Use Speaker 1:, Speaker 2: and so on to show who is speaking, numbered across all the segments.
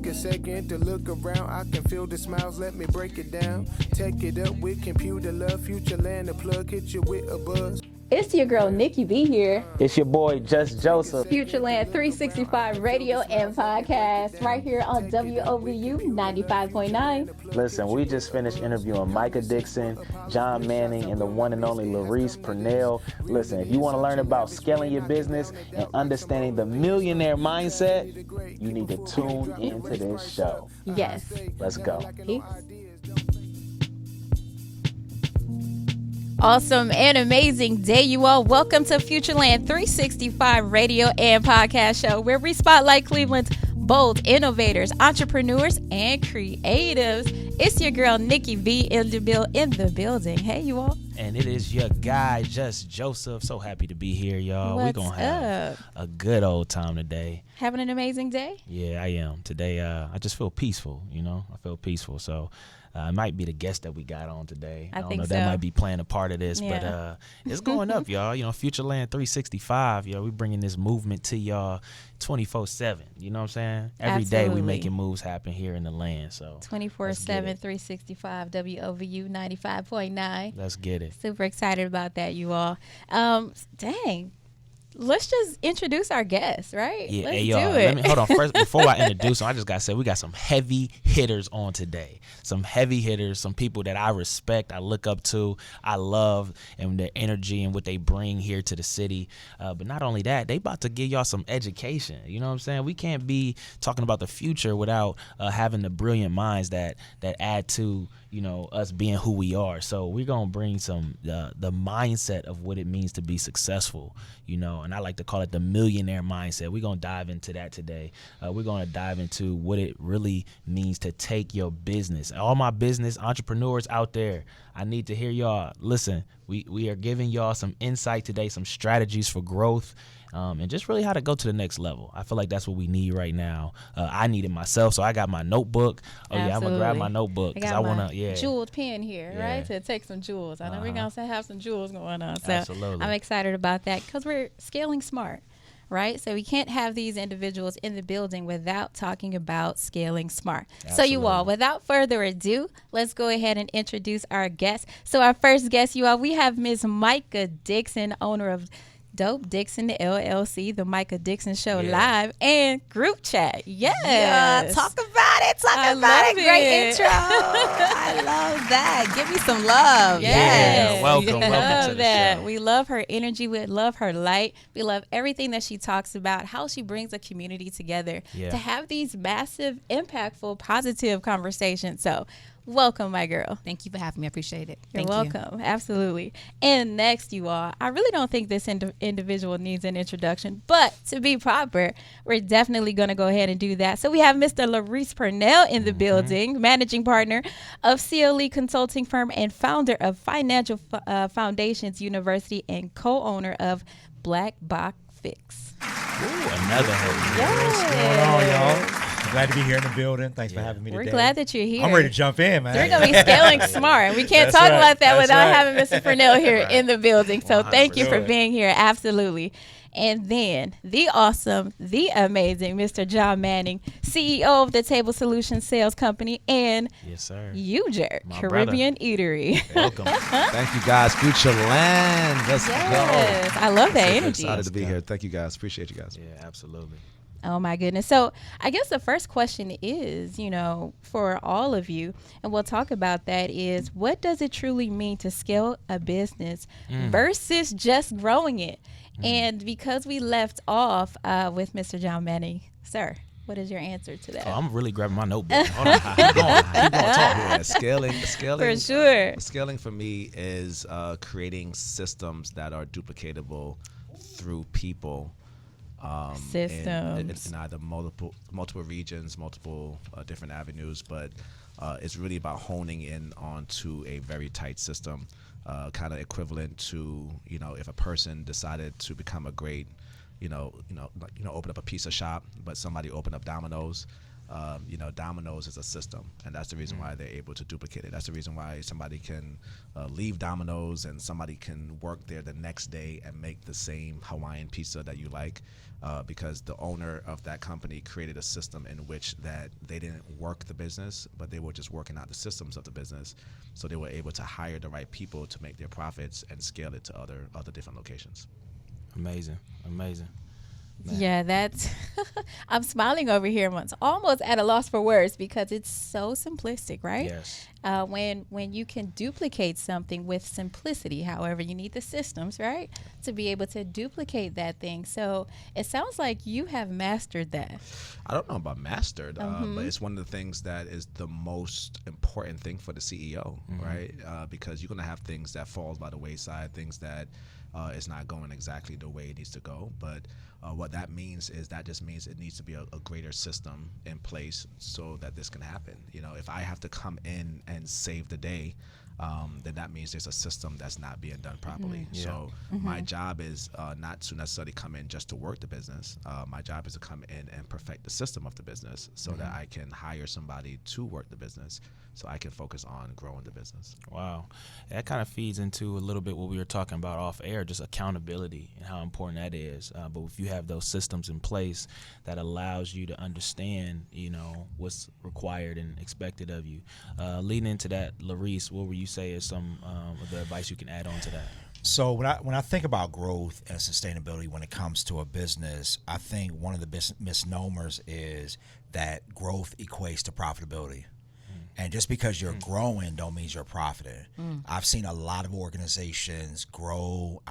Speaker 1: take a second to look around. I can feel the smiles, let me break it down. Take it up with computer love, FutureLand, the plug, hit you with a buzz.
Speaker 2: It's your girl Nikki B here.
Speaker 3: It's your boy Just Joseph.
Speaker 2: FutureLand 365 radio and podcast right here on WOVU 95.9.
Speaker 3: Listen, we just finished interviewing Micah Dixon, Jon Manning, and the one and only LaRese Purnell. Listen, if you want to learn about scaling your business and understanding the millionaire mindset, you need to tune into this show.
Speaker 2: Yes.
Speaker 3: Let's go.
Speaker 2: Peace.
Speaker 4: Awesome and amazing day, you all. Welcome to FutureLand 365 radio and podcast show, where we spotlight Cleveland's bold innovators, entrepreneurs, and creatives. It's your girl Nikki B in the building. Hey, you all.
Speaker 5: And it is your guy, Just Joseph. So happy to be here, y'all. We're going to have a good old time today.
Speaker 4: Having an amazing day?
Speaker 5: Yeah, I am. Today, I just feel peaceful, I feel peaceful. So it might be the guest that we got on today. I don't know. That might be playing a part of this, but it's going up, y'all. FutureLand 365, we bringing this movement to y'all 24/7. You know what I'm saying? Every day we making moves happen here in the land. So
Speaker 4: 24/7, 365, WOVU 95.9.
Speaker 5: Let's get it.
Speaker 4: Super excited about that, you all. Dang. Let's just introduce our guests, right?
Speaker 5: Yeah,
Speaker 4: Let's
Speaker 5: do it. Hold on. First, before I introduce them, I just got to say we got some heavy hitters on today. Some heavy hitters, some people that I respect, I look up to, I love, and their energy and what they bring here to the city. But not only that, they about to give y'all some education. You know what I'm saying? We can't be talking about the future without having the brilliant minds that add to us being who we are. So we're going to bring some the mindset of what it means to be successful, and I like to call it the millionaire mindset. We're going to dive into that today. We're going to dive into what it really means to take your business. All my business entrepreneurs out there, I need to hear y'all. Listen, we are giving y'all some insight today, some strategies for growth. And just really how to go to the next level. I feel like that's what we need right now. I need it myself, so I got my notebook.
Speaker 4: Absolutely.
Speaker 5: I'm gonna grab my notebook because I want to.
Speaker 4: Jeweled pen here, right, to take some jewels. I know we're gonna have some jewels going on. So
Speaker 5: absolutely.
Speaker 4: I'm excited about that because we're scaling smart, right? So we can't have these individuals in the building without talking about scaling smart. Absolutely. So you all, without further ado, let's go ahead and introduce our guests. So our first guest, you all, we have Ms. Micah Dixon, owner of Dope Dixon LLC, the Micah Dixon Show Live, and Group Chat. Yes.
Speaker 6: Yeah, talk about it. Great intro. I love that. Give me some love.
Speaker 4: Yes.
Speaker 5: Yeah. Welcome to the show.
Speaker 4: We love her energy. We love her light. We love everything that she talks about, how she brings a community together to have these massive, impactful, positive conversations. So welcome, my girl.
Speaker 6: Thank you for having me. I appreciate it.
Speaker 4: You're welcome. Absolutely. And next, you all, I really don't think this individual needs an introduction, but to be proper, we're definitely going to go ahead and do that. So we have Mr. LaRese Purnell in the building, managing partner of CLE Consulting Firm and founder of Financial Foundations University and co-owner of Black Box Fix.
Speaker 5: Ooh, another heavy.
Speaker 7: What's going on, y'all? Glad to be here in the building. Thanks for having me today.
Speaker 4: We're glad that you're here.
Speaker 7: I'm ready to jump in, man.
Speaker 4: We're going to be scaling smart. We can't talk about that without having Mr. Purnell here in the building. So thank you for being here. Absolutely. And then the awesome, the amazing Mr. Jon Manning, CEO of the Table Solutions Sales Company and UJER, Caribbean Eatery.
Speaker 5: Welcome.
Speaker 8: Thank you, guys. FutureLand. Let's go.
Speaker 4: I love that energy.
Speaker 8: Excited to be here. Thank you, guys. Appreciate you guys.
Speaker 5: Yeah, absolutely.
Speaker 4: Oh, my goodness. So I guess the first question is, for all of you, and we'll talk about that, is what does it truly mean to scale a business versus just growing it? And because we left off with Mr. Jon Manning, sir, what is your answer to that?
Speaker 5: Oh, I'm really grabbing my notebook. Hold on. Keep going.
Speaker 8: Yeah, scaling.
Speaker 4: For sure.
Speaker 8: Scaling for me is creating systems that are duplicatable through people.
Speaker 4: Systems
Speaker 8: in either multiple regions, multiple different avenues, but it's really about honing in onto a very tight system, kind of equivalent to if a person decided to become a great open up a pizza shop, but somebody opened up Domino's. Domino's is a system, and that's the reason why they're able to duplicate it. That's the reason why somebody can leave Domino's and somebody can work there the next day and make the same Hawaiian pizza that you like, because the owner of that company created a system in which that they didn't work the business, but they were just working out the systems of the business. So they were able to hire the right people to make their profits and scale it to other different locations. Amazing.
Speaker 4: Man. Yeah, that's I'm smiling over here. I'm almost at a loss for words because it's so simplistic, right?
Speaker 5: Yes.
Speaker 4: When you can duplicate something with simplicity, however, you need the systems, right, to be able to duplicate that thing. So it sounds like you have mastered that.
Speaker 8: I don't know about mastered, but it's one of the things that is the most important thing for the CEO, right? Because you're going to have things that falls by the wayside, things that is not going exactly the way it needs to go. But what that means is that just means it needs to be a greater system in place so that this can happen. If I have to come in and save the day, then that means there's a system that's not being done properly. So my job is not to necessarily come in just to work the business. My job is to come in and perfect the system of the business so that I can hire somebody to work the business so I can focus on growing the business.
Speaker 5: Wow. That kind of feeds into a little bit what we were talking about off air, just accountability and how important that is. But if you have those systems in place that allows you to understand, what's required and expected of you. Leading into that, LaRese, what were you say is some of the advice you can add on to that?
Speaker 7: So when I think about growth and sustainability when it comes to a business, I think one of the misnomers is that growth equates to profitability. And just because you're growing don't mean you're profiting. I've seen a lot of organizations grow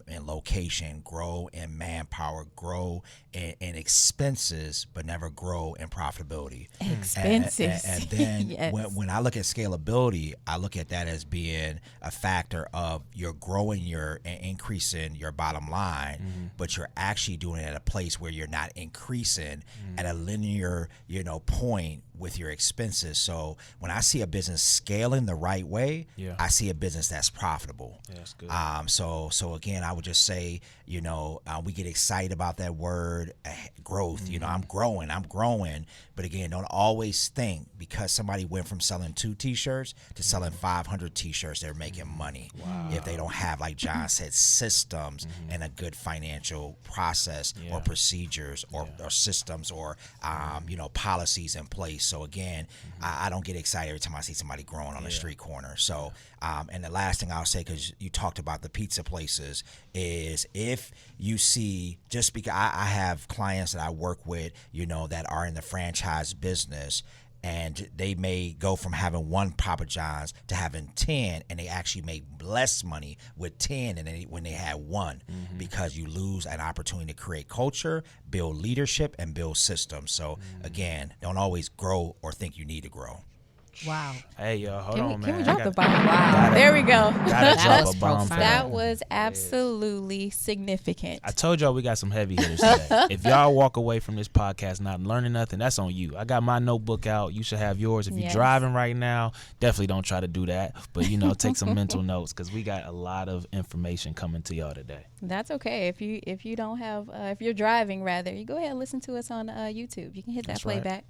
Speaker 7: in location, grow in manpower, grow in expenses, but never grow in profitability.
Speaker 4: Expenses.
Speaker 7: And then
Speaker 4: yes.
Speaker 7: when I look at scalability, I look at that as being a factor of you're growing and increasing your bottom line, but you're actually doing it at a place where you're not increasing at a linear, point with your expenses. So when I see a business scaling the right way, I see a business that's profitable.
Speaker 5: Yeah, that's good.
Speaker 7: So again, I would just say, we get excited about that word growth. I'm growing. But again, don't always think because somebody went from selling 2 T-shirts to selling 500 T-shirts, they're making money.
Speaker 5: Wow.
Speaker 7: If they don't have, like Jon said, systems and a good financial process or procedures or systems or, policies in place. So again, I don't get excited every time I see somebody growing on a street corner. So, and the last thing I'll say, because you talked about the pizza places, is if you see, just because I have clients that I work with, that are in the franchise business, and they may go from having 1 Papa John's to having 10, and they actually make less money with 10 than when they had 1, because you lose an opportunity to create culture, build leadership, and build systems. So again, don't always grow or think you need to grow.
Speaker 6: Wow.
Speaker 5: Hey, y'all, hold on, man.
Speaker 4: Can we drop the bomb? Wow. There we go.
Speaker 5: Gotta drop a bomb.
Speaker 4: That was absolutely significant.
Speaker 5: I told y'all we got some heavy hitters today. If y'all walk away from this podcast not learning nothing, that's on you. I got my notebook out. You should have yours. If you're driving right now, definitely don't try to do that. But, take some mental notes because we got a lot of information coming to y'all today.
Speaker 4: That's okay. If you don't have, if you're driving, rather, you go ahead and listen to us on YouTube. You can hit that playback. Right.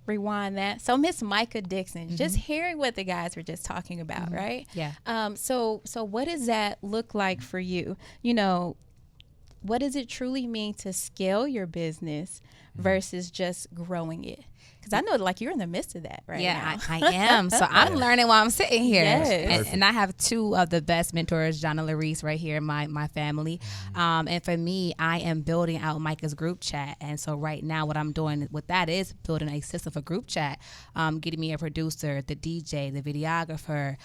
Speaker 4: Rewind that. So Miss Micah Dixon, just hearing what the guys were just talking about, right?
Speaker 6: Yeah.
Speaker 4: So what does that look like for you? What does it truly mean to scale your business versus just growing it? Because I know, you're in the midst of that right now.
Speaker 6: I am. So I'm learning while I'm sitting here.
Speaker 4: Yes.
Speaker 6: And I have 2 of the best mentors, Jon and LaRese, right here in my family. And for me, I am building out Micah's group chat. And so right now what I'm doing with that is building a system for group chat, getting me a producer, the DJ, the videographer,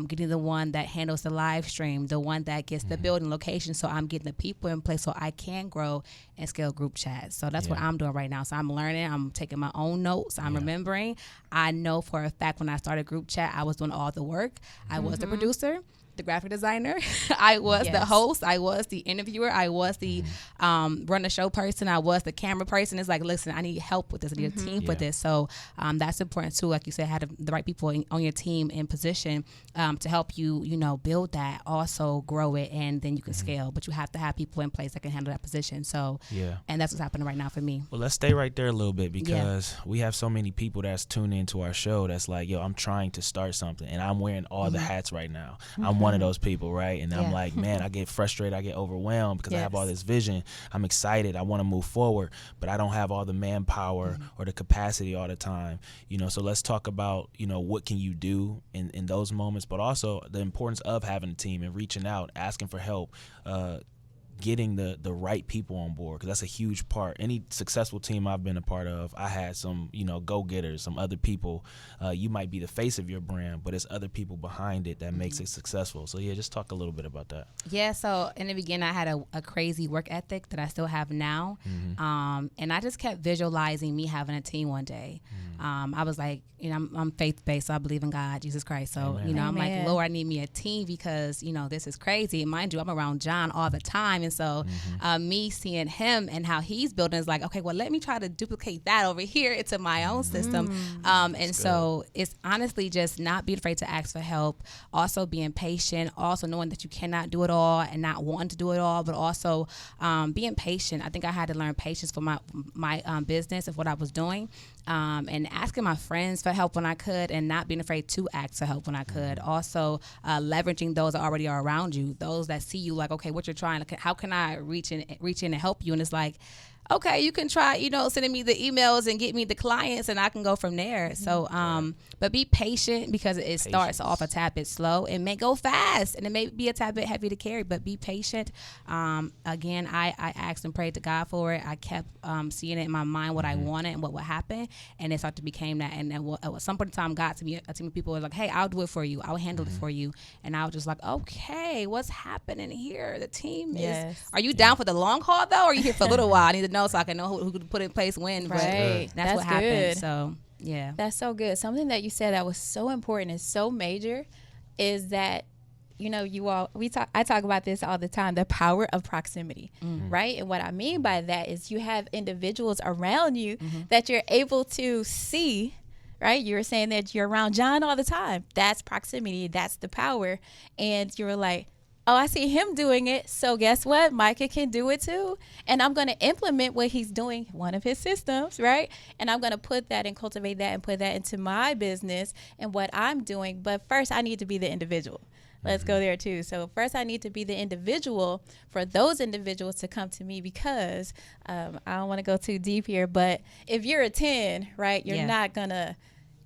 Speaker 6: getting the one that handles the live stream, the one that gets the building location. So I'm getting the people in place so I can grow and scale group chat. So that's what I'm doing right now. So I'm learning. I'm taking my own notes. I'm remembering. I know for a fact when I started group chat, I was doing all the work. I was the producer. the graphic designer. I was the host. I was the interviewer. I was the run the show person. I was the camera person. It's like, listen, I need help with this. I need a team for this. So that's important too. Like you said, have the right people on your team in position to help you, build that, also grow it, and then you can scale. But you have to have people in place that can handle that position. So and that's what's happening right now for me.
Speaker 5: Well, let's stay right there a little bit, because we have so many people that's tuned into our show that's like, yo, I'm trying to start something, and I'm wearing all the hats right now. I'm one of those people, right? And I'm like, man, I get frustrated, I get overwhelmed because I have all this vision. I'm excited, I want to move forward, but I don't have all the manpower or the capacity all the time. So let's talk about, what can you do in those moments, but also the importance of having a team and reaching out, asking for help, getting the right people on board, because that's a huge part. Any successful team I've been a part of, I had some, go-getters, some other people. You might be the face of your brand, but it's other people behind it that makes it successful. So just talk a little bit about that.
Speaker 6: Yeah, so in the beginning, I had a crazy work ethic that I still have now. And I just kept visualizing me having a team one day. I was like, I'm faith-based, so I believe in God, Jesus Christ. So, I'm like, Lord, I need me a team because, this is crazy. And mind you, I'm around Jon all the time. And so me seeing him and how he's building is like, okay, well, let me try to duplicate that over here into my own system. And so it's honestly just not being afraid to ask for help, also being patient, also knowing that you cannot do it all and not wanting to do it all, but also being patient. I think I had to learn patience for my business of what I was doing. And asking my friends for help when I could, and not being afraid to ask for help when I could. Also, leveraging those that already are around you, those that see you like, okay, what you're trying, how can I reach in and help you? And it's like, okay, you can try, sending me the emails and get me the clients, and I can go from there. So, but be patient, because it starts off a tad bit slow. It may go fast, and it may be a tad bit heavy to carry, but be patient. Again, I asked and prayed to God for it. I kept seeing it in my mind what I wanted and what would happen, and it started to become that. And then at some point in time, God, to me, a team of people was like, hey, I'll do it for you. I'll handle it for you. And I was just like, okay, what's happening here? The team is, are you down for the long haul, though, or are you here for a little while? I need to know so I can know who to put in place when.
Speaker 2: Right.
Speaker 6: That's what happened.
Speaker 2: Good.
Speaker 6: So, yeah.
Speaker 2: That's so good. Something that you said that was so important and so major is that, I talk about this all the time, the power of proximity, right? And what I mean by that is you have individuals around you that you're able to see, right? You were saying that you're around Jon all the time. That's proximity. That's the power. And you're like, oh, I see him doing it. So guess what? Micah can do it too. And I'm going to implement what he's doing, one of his systems, right? And I'm going to put that and cultivate that and put that into my business and what I'm doing. But first, I need to be the individual. Let's go there too. So first, I need to be the individual for those individuals to come to me, because I don't want to go too deep here, but if you're a 10, right, you're not going to,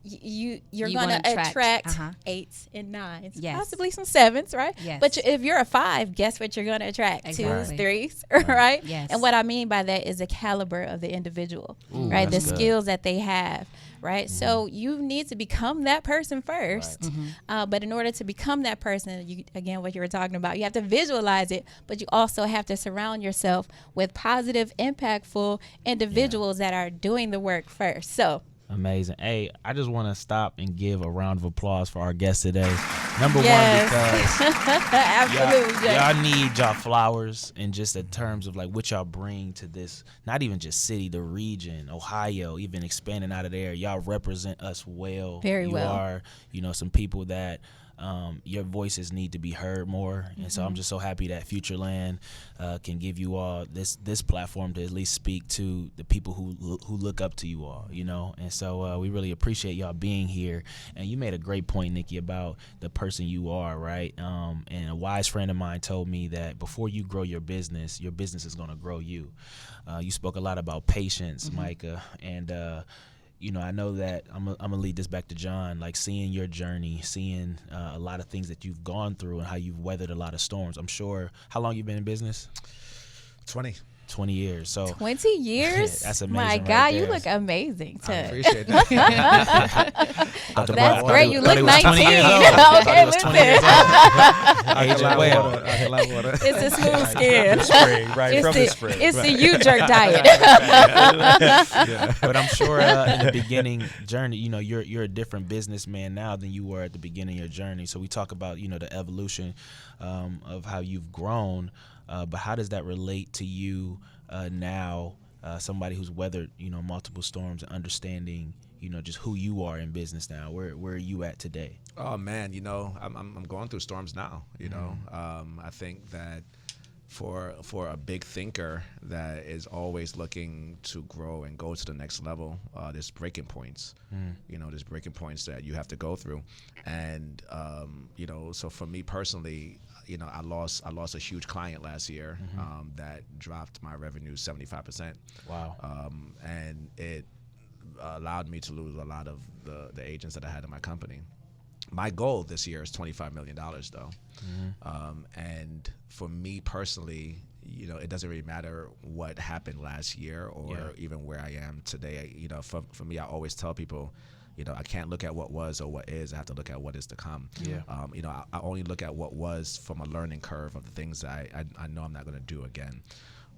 Speaker 2: you're going to attract 8s and 9s, possibly some 7s, right?
Speaker 6: Yes.
Speaker 2: But if you're a 5, guess what you're going to attract? 2s, 3s, right?
Speaker 6: Yes.
Speaker 2: And what I mean by that is the caliber of the individual, right? The skills that they have, right? So you need to become that person first. But in order to become that person, again, what you were talking about, you have to visualize it, but you also have to surround yourself with positive, impactful individuals that are doing the work first. So
Speaker 5: amazing. Hey, I just want to stop and give a round of applause for our guest today. Number one, because
Speaker 2: absolutely,
Speaker 5: y'all need y'all flowers, in just in terms of like what y'all bring to this, not even just city, the region, Ohio, even expanding out of there. Y'all represent us well.
Speaker 2: Very well.
Speaker 5: You are, some people that your voices need to be heard more. And so I'm just so happy that FutureLand can give you all this platform to at least speak to the people who look up to you all, And so we really appreciate y'all being here. And you made a great point, Nikki, about the person you are, right? And a wise friend of mine told me that before you grow your business is going to grow you. You spoke a lot about patience, Micah, and I know that I'm gonna lead this back to Jon, like seeing your journey, seeing a lot of things that you've gone through and how you've weathered a lot of storms. I'm sure, how long you been in business?
Speaker 8: 20.
Speaker 5: 20 years. So
Speaker 2: 20 years?
Speaker 5: that's amazing.
Speaker 2: My
Speaker 5: right
Speaker 2: God,
Speaker 5: there.
Speaker 2: you look amazing.
Speaker 8: I appreciate that.
Speaker 2: That's great. You look 19.
Speaker 5: 20 years old.
Speaker 2: Okay, listen.
Speaker 5: Aging well.
Speaker 2: It's a smooth skin.
Speaker 9: Right,
Speaker 2: It's
Speaker 9: from
Speaker 2: the,
Speaker 9: the spring.
Speaker 2: it's the you jerk diet.
Speaker 5: But I'm sure in the beginning journey, you know, you're a different businessman now than you were at the beginning of your journey. So we talk about, you know, the evolution of how you've grown, but how does that relate to you now, somebody who's weathered, you know, multiple storms and understanding, you know, just who you are in business now? Where are you at today?
Speaker 8: Oh man, you know, I'm going through storms now. You know, I think that for a big thinker that is always looking to grow and go to the next level, there's breaking points. You know, there's breaking points that you have to go through, and you know, so for me personally, you know, I lost a huge client last year that dropped my revenue 75%.
Speaker 5: Wow.
Speaker 8: And it allowed me to lose a lot of the agents that I had in my company. My goal this year is $25 million though. And for me personally, you know, it doesn't really matter what happened last year or even where I am today. You know, for me, I always tell people, you know, I can't look at what was or what is. I have to look at what is to come. You know, I only look at what was from a learning curve of the things that I know I'm not going to do again.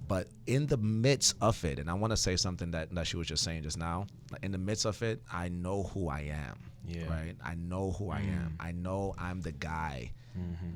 Speaker 8: But in the midst of it, and I want to say something that she was just saying just now, in the midst of it, I know who I am, right? I know who I am. I know I'm the guy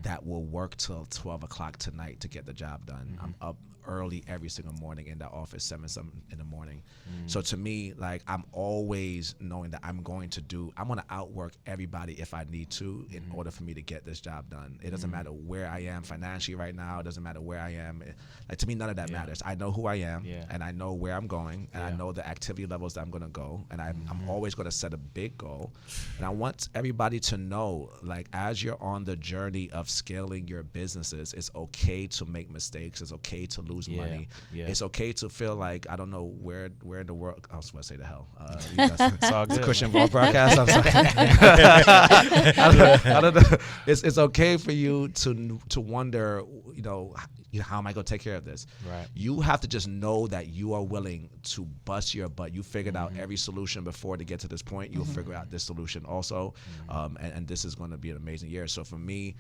Speaker 8: that will work till 12 o'clock tonight to get the job done. I'm up early every single morning in the office, 7 in the morning. So to me, like, I'm always knowing that I'm going to outwork everybody if I need to in order for me to get this job done. It doesn't matter where I am financially right now. It doesn't matter where I am. Like, to me, none of that matters. I know who I am, and I know where I'm going, and I know the activity levels that I'm going to go, and I'm always going to set a big goal. And I want everybody to know, like, as you're on the journey of scaling your businesses, it's okay to make mistakes. It's okay to lose money. It's okay to feel like, I don't know where in the world. I was going to say the hell.
Speaker 5: It's all good.
Speaker 8: Christian broadcast. I'm sorry. I don't know. It's okay for you to wonder, you know, how am I going to take care of this?
Speaker 5: Right.
Speaker 8: You have to just know that you are willing to bust your butt. You figured out every solution before to get to this point. You'll figure out this solution also. And this is going to be an amazing year. So for me,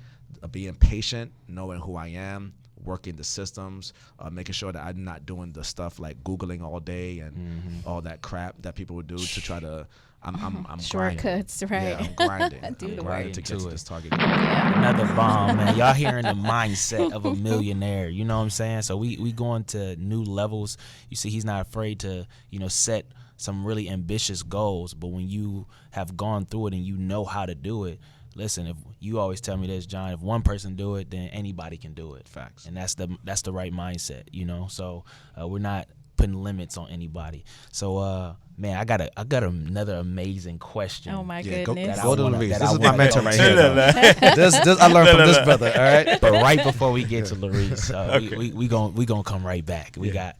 Speaker 8: being patient, knowing who I am, working the systems, making sure that I'm not doing the stuff like Googling all day and all that crap that people would do to try to. I'm
Speaker 2: Shortcuts,
Speaker 8: grinding.
Speaker 2: right?
Speaker 8: I'm grinding.
Speaker 2: Do the
Speaker 8: grinding
Speaker 2: work.
Speaker 8: to get to this target.
Speaker 5: Another bomb, man. Y'all hearing the mindset of a millionaire. You know what I'm saying? So we going to new levels. You see, he's not afraid to, you know, set some really ambitious goals. But when you have gone through it and you know how to do it, listen, if you always tell me this, John, if one person do it, then anybody can do it.
Speaker 8: Facts.
Speaker 5: And that's the right mindset, you know? So we're not putting limits on anybody. So man, I got another amazing question.
Speaker 2: Oh my
Speaker 8: Yeah,
Speaker 2: goodness.
Speaker 8: go to LaRese. This is
Speaker 5: wanna
Speaker 8: my mentor
Speaker 5: go
Speaker 8: right
Speaker 5: to.
Speaker 8: here. This I learned from this brother. All right.
Speaker 5: But right before we get to LaRese, we gonna come right back. We got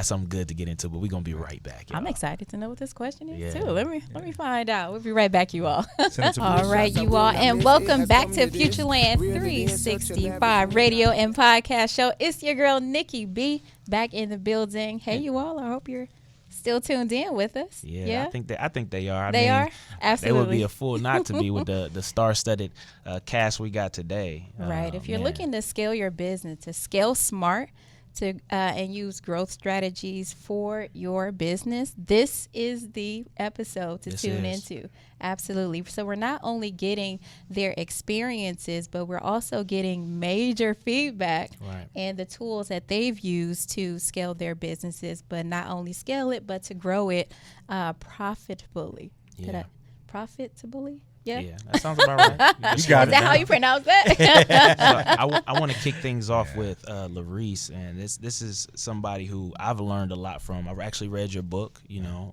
Speaker 5: something good to get into, but we're gonna be right back.
Speaker 2: I'm
Speaker 5: y'all.
Speaker 2: excited to know what this question is
Speaker 5: Yeah.
Speaker 2: too. Let me find out. We'll be right back, you all.
Speaker 9: Send it to
Speaker 2: All
Speaker 9: Bruce.
Speaker 2: right, you all, and welcome back to FutureLand 365 radio and podcast show. It's your girl Nikki B back in the building. Hey, you all. I hope you're still tuned in with us.
Speaker 5: Yeah, I think they are.
Speaker 2: They are?
Speaker 5: They
Speaker 2: Absolutely.
Speaker 5: would be a fool not to be with the star-studded cast we got today.
Speaker 2: Right. If you're
Speaker 5: man.
Speaker 2: looking to scale your business, to scale smart, to and use growth strategies for your business, this is the episode to tune into. Absolutely. So we're not only getting their experiences, but we're also getting major feedback and the tools that they've used to scale their businesses, but not only scale it, but to grow it profitably.
Speaker 5: Yeah.
Speaker 2: Profitably? Yeah.
Speaker 5: Yeah, that sounds about right.
Speaker 9: You got
Speaker 2: Is that how you pronounce that?
Speaker 5: So I want to kick things off with LaRese, and this is somebody who I've learned a lot from. I've actually read your book, you know,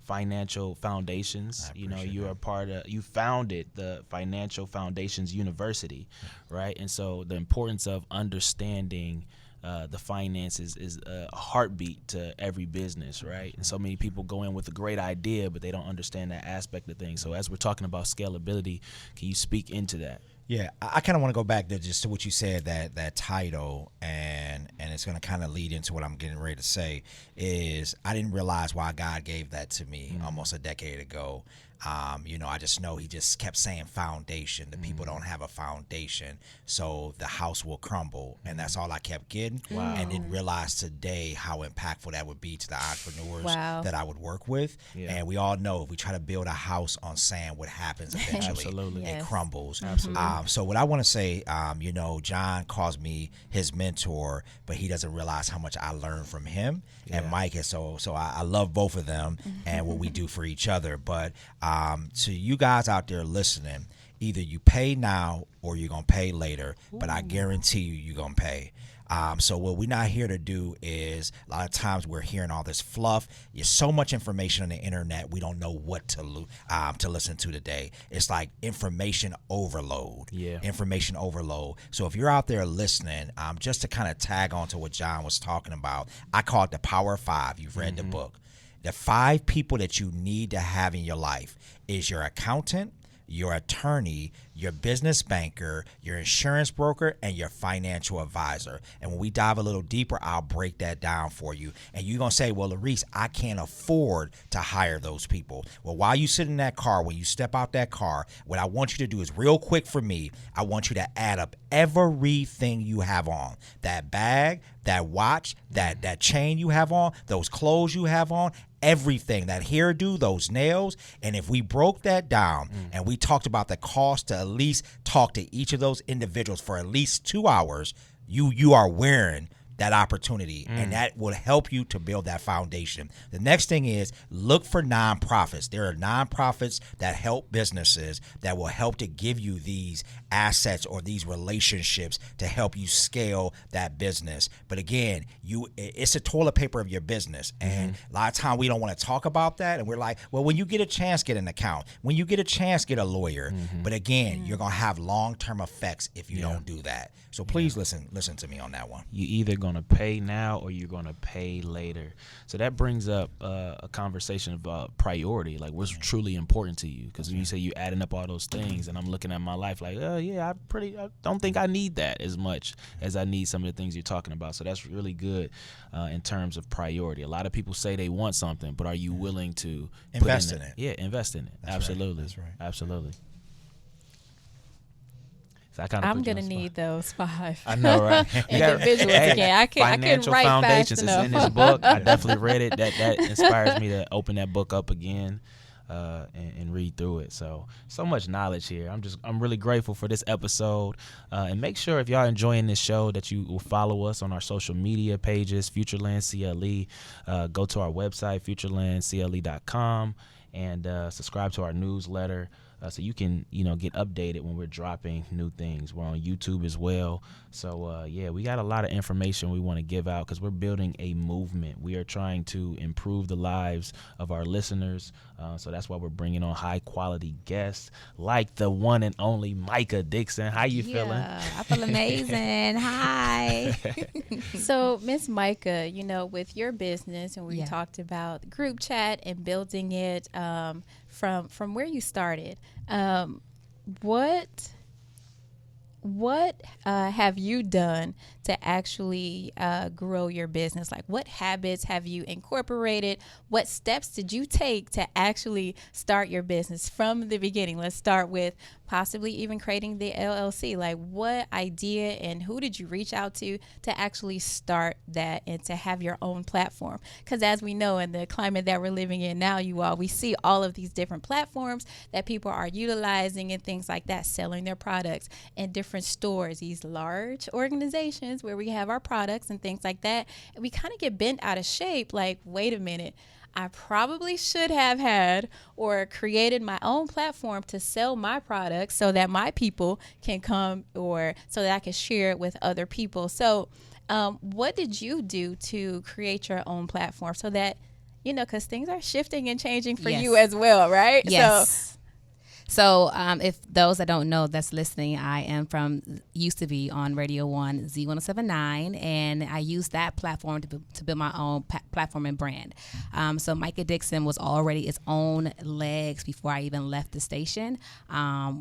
Speaker 5: Financial Foundations. You know, you founded the Financial Foundations University, right? And so the importance of understanding the finances is a heartbeat to every business, right? And so many people go in with a great idea, but they don't understand that aspect of things. So as we're talking about scalability, can you speak into that?
Speaker 7: Yeah, I kind of want to go back to just to what you said, that title, and it's going to kind of lead into what I'm getting ready to say. Is I didn't realize why God gave that to me almost a decade ago. I just know he just kept saying foundation. The people don't have a foundation, so the house will crumble. And that's all I kept getting.
Speaker 5: Wow.
Speaker 7: And didn't realize today how impactful that would be to the entrepreneurs
Speaker 2: Wow.
Speaker 7: that I would work with.
Speaker 5: Yeah.
Speaker 7: And we all know if we try to build a house on sand, what happens eventually?
Speaker 5: Absolutely.
Speaker 7: It
Speaker 2: Yes.
Speaker 7: crumbles.
Speaker 5: Absolutely.
Speaker 7: So what I want to say, John calls me his mentor, but he doesn't realize how much I learned from him and Micah. So I love both of them and what we do for each other. But to you guys out there listening, either you pay now or you're going to pay later, but I guarantee you're going to pay. So what we're not here to do is, a lot of times we're hearing all this fluff. There's so much information on the internet, we don't know what to listen to today. It's like information overload.
Speaker 5: Yeah.
Speaker 7: Information overload. So if you're out there listening, just to kind of tag on to what John was talking about, I call it the Power of Five. You've read the book. The 5 people that you need to have in your life is your accountant, your attorney, your business banker, your insurance broker, and your financial advisor. And when we dive a little deeper, I'll break that down for you. And you're going to say, well, LaRese, I can't afford to hire those people. Well, while you sit in that car, when you step out that car, what I want you to do is real quick for me, I want you to add up everything you have on. That bag, that watch, that chain you have on, those clothes you have on, everything, that hairdo, those nails. And if we broke that down and we talked about the cost to at least talk to each of those individuals for at least 2 hours, you are wearing that opportunity, and that will help you to build that foundation. The next thing is look for nonprofits. There are nonprofits that help businesses that will help to give you these assets or these relationships to help you scale that business. But again, it's a toilet paper of your business, and a lot of times we don't want to talk about that, and we're like, well, when you get a chance, get an account. When you get a chance, get a lawyer. But again, you're gonna have long-term effects if you don't do that. So please listen to me on that one.
Speaker 5: You either going to pay now or you're going to pay later. So that brings up a conversation about priority, like what's truly important to you. Because when you say you adding up all those things, and I'm looking at my life like, oh yeah, I don't think I need that as much as I need some of the things you're talking about. So that's really good in terms of priority. A lot of people say they want something, but are you willing to
Speaker 7: invest in it?
Speaker 5: Yeah, invest in it.
Speaker 7: That's
Speaker 5: Absolutely.
Speaker 7: Right. That's right.
Speaker 5: Absolutely.
Speaker 2: I'm gonna need those 5.
Speaker 5: I know, right?
Speaker 2: Individuals again. I couldn't
Speaker 5: Financial
Speaker 2: write
Speaker 5: Foundations
Speaker 2: fast enough.
Speaker 5: is in his book. I definitely read it. That inspires me to open that book up again and read through it. So much knowledge here. I'm really grateful for this episode. And make sure if y'all enjoying this show that you will follow us on our social media pages, FutureLand CLE. Go to our website, FutureLandCLE.com, and subscribe to our newsletter. So you can, get updated when we're dropping new things. We're on YouTube as well. So, we got a lot of information we want to give out because we're building a movement. We are trying to improve the lives of our listeners. So that's why we're bringing on high-quality guests like the one and only Micah Dixon. How you feeling?
Speaker 6: I feel amazing. Hi.
Speaker 2: So, Miss Micah, with your business, and we talked about group chat and building it from where you started, what have you done to actually grow your business? Like, what habits have you incorporated? What steps did you take to actually start your business from the beginning? Let's start with possibly even creating the LLC. Like, what idea and who did you reach out to actually start that and to have your own platform? Because as we know, in the climate that we're living in now, we see all of these different platforms that people are utilizing and things like that, selling their products in different stores, these large organizations where we have our products and things like that. And we kind of get bent out of shape. Like, wait a minute. I probably should have had or created my own platform to sell my products so that my people can come, or so that I can share it with other people. So what did you do to create your own platform so that, because things are shifting and changing for you as well, right?
Speaker 6: Yes. So if those that don't know that's listening, I am used to be on Radio 1 Z1079, and I used that platform to build my own platform and brand. So Micah Dixon was already its own legs before I even left the station,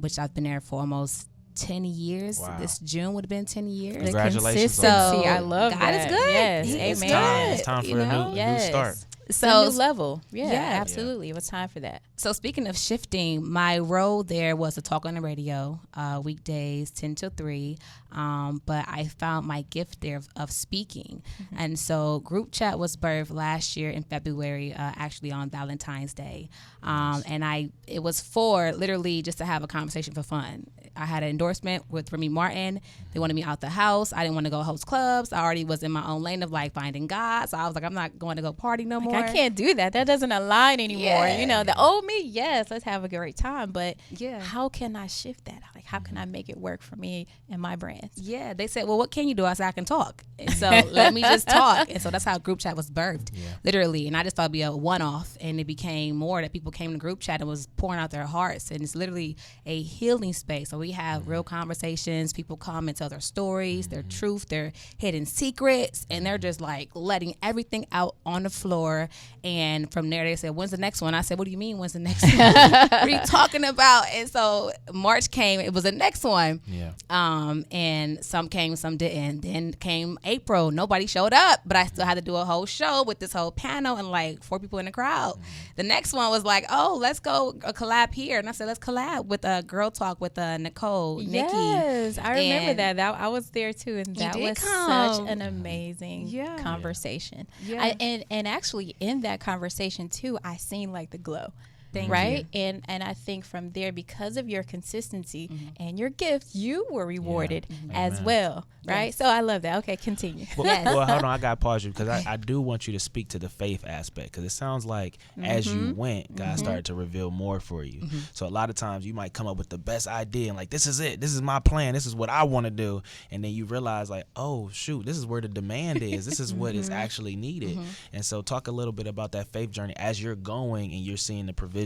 Speaker 6: which I've been there for almost 10 years.
Speaker 5: Wow.
Speaker 6: This June would have been 10 years.
Speaker 5: Congratulations.
Speaker 6: So
Speaker 2: I love
Speaker 6: God
Speaker 2: that.
Speaker 6: is good.
Speaker 2: Yes,
Speaker 6: It's
Speaker 2: amen.
Speaker 5: It's time for
Speaker 6: you
Speaker 5: a
Speaker 6: know?
Speaker 5: new start.
Speaker 2: It's
Speaker 6: So
Speaker 2: a new level. Yeah,
Speaker 6: Yeah.
Speaker 2: absolutely. It was time for that.
Speaker 6: So speaking of shifting, my role there was to talk on the radio, weekdays 10 till 3. But I found my gift there of speaking. And so group chat was birthed last year in February, actually on Valentine's Day. And it was for literally just to have a conversation for fun. I had an endorsement with Remy Martin. They wanted me out the house. I didn't want to go host clubs. I already was in my own lane of like finding God. So I was like, I'm not going to go party no more.
Speaker 2: I can't do that. That doesn't align anymore.
Speaker 6: Yeah.
Speaker 2: You know, the old me, yes, let's have a great time. But
Speaker 6: Yeah.
Speaker 2: how can I shift that? Like, how can I make it work for me and my brands?
Speaker 6: Yeah, they said, well, what can you do? I said, I can talk. And so let me just talk. And so that's how group chat was birthed, literally. And I just thought it'd be a one-off. And it became more that people came to group chat and was pouring out their hearts. And it's literally a healing space. So we have real conversations. People come and tell their stories, their truth, their hidden secrets. And they're just like letting everything out on the floor. And from there, they said, when's the next one? I said, what do you mean, when's the next one? What are you talking about? And so March came. It was the next one.
Speaker 5: Yeah.
Speaker 6: And some came, some didn't. Then came April. Nobody showed up, but I still had to do a whole show with this whole panel and like 4 people in the crowd. The next one was like, oh, let's go a collab here. And I said, let's collab with a Girl Talk with Nicole, Nikki.
Speaker 2: Yes, I remember
Speaker 6: And
Speaker 2: that. I was there too, and that
Speaker 6: did
Speaker 2: was
Speaker 6: come.
Speaker 2: such an amazing conversation.
Speaker 6: Yeah.
Speaker 2: And actually in that conversation too, I seen like the glow.
Speaker 6: Thank
Speaker 2: right? And I think from there, because of your consistency and your gifts, you were rewarded as
Speaker 5: Amen.
Speaker 2: well, right? So I love that. Okay, continue.
Speaker 5: Well, well, hold on, I got to pause you because I do want you to speak to the faith aspect because it sounds like as you went, God started to reveal more for you. So a lot of times you might come up with the best idea and like, this is it. This is my plan. This is what I want to do. And then you realize like, oh, shoot, this is where the demand is. This is what is actually needed. And so talk a little bit about that faith journey as you're going and you're seeing the provision.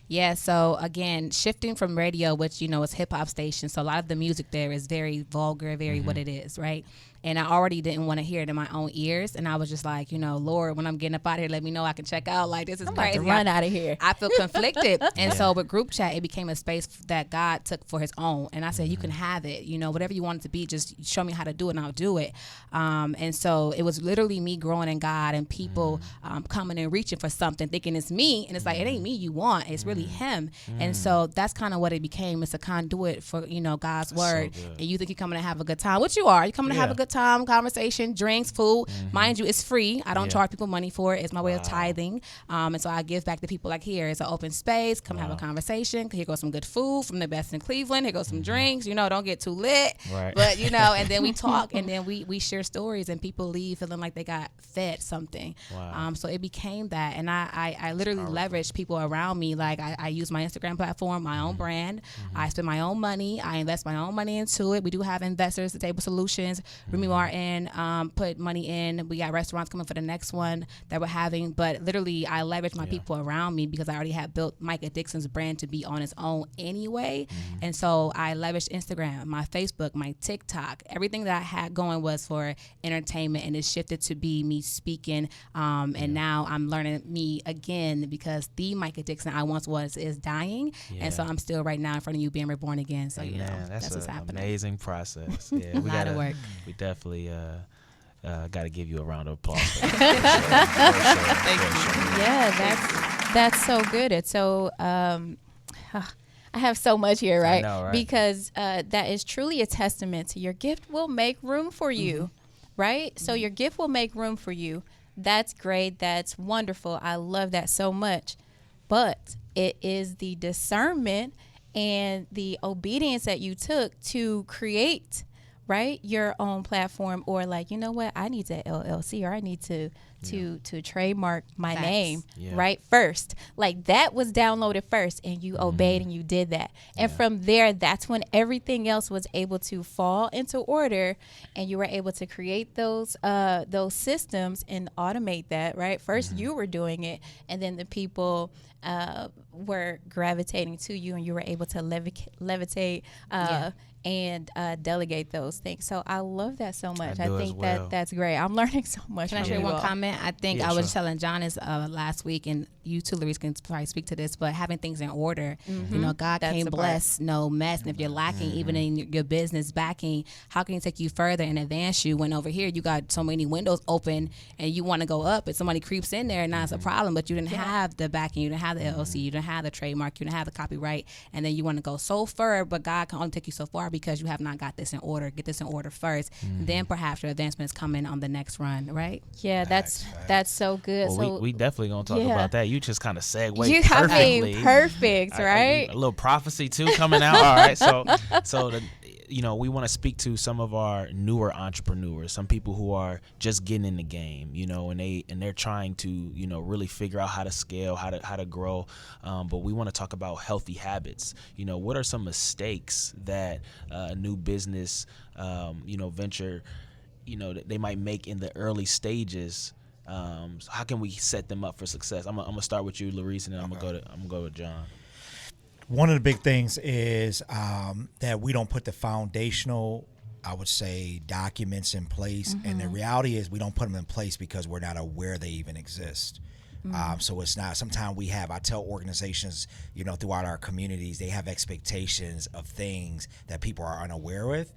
Speaker 6: Yeah, so again, shifting from radio, which, you know, is hip hop station. So a lot of the music there is very vulgar, very what it is, right? And I already didn't want to hear it in my own ears. And I was just like, you know, Lord, when I'm getting up out of here, let me know I can check out. Like, this is
Speaker 2: I'm about
Speaker 6: crazy.
Speaker 2: to run out of here.
Speaker 6: I feel conflicted. And so with group chat, it became a space that God took for his own. And I said, you can have it. You know, whatever you want it to be, just show me how to do it and I'll do it. And so it was literally me growing in God and people coming and reaching for something, thinking it's me. And it's like, it ain't me you want. It's really him. And so that's kind of what it became. It's a conduit for, you know, God's word. And you think you're coming to have a good time, which you are. You're coming to have a good time, conversation, drinks, food. Mind you, it's free. I don't charge people money for it. It's my way of tithing. And so I give back to people like, here, it's an open space. Come have a conversation. Here goes some good food from the best in Cleveland. Here goes some drinks. You know, don't get too lit.
Speaker 5: Right.
Speaker 6: But, you know, and then we talk and then we share stories and people leave feeling like they got fed something.
Speaker 5: Wow.
Speaker 6: So it became that. And I literally leveraged people around me. Like I use my Instagram platform, my own brand. I spend my own money. I invest my own money into it. We do have investors, the Table Solutions, Remy Martin, put money in. We got restaurants coming for the next one that we're having. But literally, I leveraged my people around me because I already had built Micah Dixon's brand to be on its own anyway. And so I leveraged Instagram, my Facebook, my TikTok. Everything that I had going was for entertainment, and it shifted to be me speaking. And now I'm learning me again because the Micah Dixon I once was is dying. And so I'm still right now in front of you being reborn again. So, you know, that's what's happening.
Speaker 5: Amazing process. Yeah,
Speaker 6: A lot of work.
Speaker 5: We definitely got to give you a round of applause.
Speaker 2: Yeah, that's so good. It's so I have so much here, right?
Speaker 5: I know, right?
Speaker 2: Because that is truly a testament to your gift will make room for you, right? So your gift will make room for you. That's great. That's wonderful. I love that so much. But it is the discernment and the obedience that you took to create, right, your own platform, or like, you know what, I need to LLC, or I need to trademark my name, right, first. Like that was downloaded first, and you obeyed and you did that. And from there, that's when everything else was able to fall into order, and you were able to create those systems and automate that, right? First you were doing it, and then the people were gravitating to you, and you were able to levitate and delegate those things. So I love that so much.
Speaker 5: I
Speaker 2: I
Speaker 5: do as
Speaker 2: think
Speaker 5: well.
Speaker 2: that's great. I'm learning so much.
Speaker 6: Can I
Speaker 2: from
Speaker 6: share
Speaker 2: you
Speaker 6: one
Speaker 2: all.
Speaker 6: comment? I think
Speaker 5: Yeah,
Speaker 6: I was
Speaker 5: sure.
Speaker 6: telling John this last week, and you too, LaRese, can probably speak to this, but having things in order. You know, God
Speaker 2: That's
Speaker 6: can't
Speaker 2: the part.
Speaker 6: bless no mess. And if you're lacking even in your business backing, how can He take you further and advance you when over here you got so many windows open and you want to go up and somebody creeps in there and now it's a problem, but you didn't have the backing, you didn't have the LLC, you didn't have the trademark, you didn't have the copyright, and then you want to go so far, but God can only take you so far because you have not got this in order. Get this in order first, then perhaps your advancements come in on the next run, right?
Speaker 2: Yeah, that's so good.
Speaker 5: Well,
Speaker 2: so
Speaker 5: we definitely gonna talk
Speaker 2: yeah.
Speaker 5: about that. You just kind of segue
Speaker 2: you
Speaker 5: perfectly.
Speaker 2: I mean, perfect, right?
Speaker 5: A little prophecy too coming out. All right, so we want to speak to some of our newer entrepreneurs, some people who are just getting in the game, and they're trying to, really figure out how to scale, how to grow. But we want to talk about healthy habits. What are some mistakes that a new business, venture, that they might make in the early stages? So how can we set them up for success? I'm gonna start with you, LaRese, and then I'm gonna go with John.
Speaker 7: One of the big things is that we don't put the foundational, I would say, documents in place. And the reality is we don't put them in place because we're not aware they even exist. So it's not, sometimes I tell organizations, throughout our communities, they have expectations of things that people are unaware with.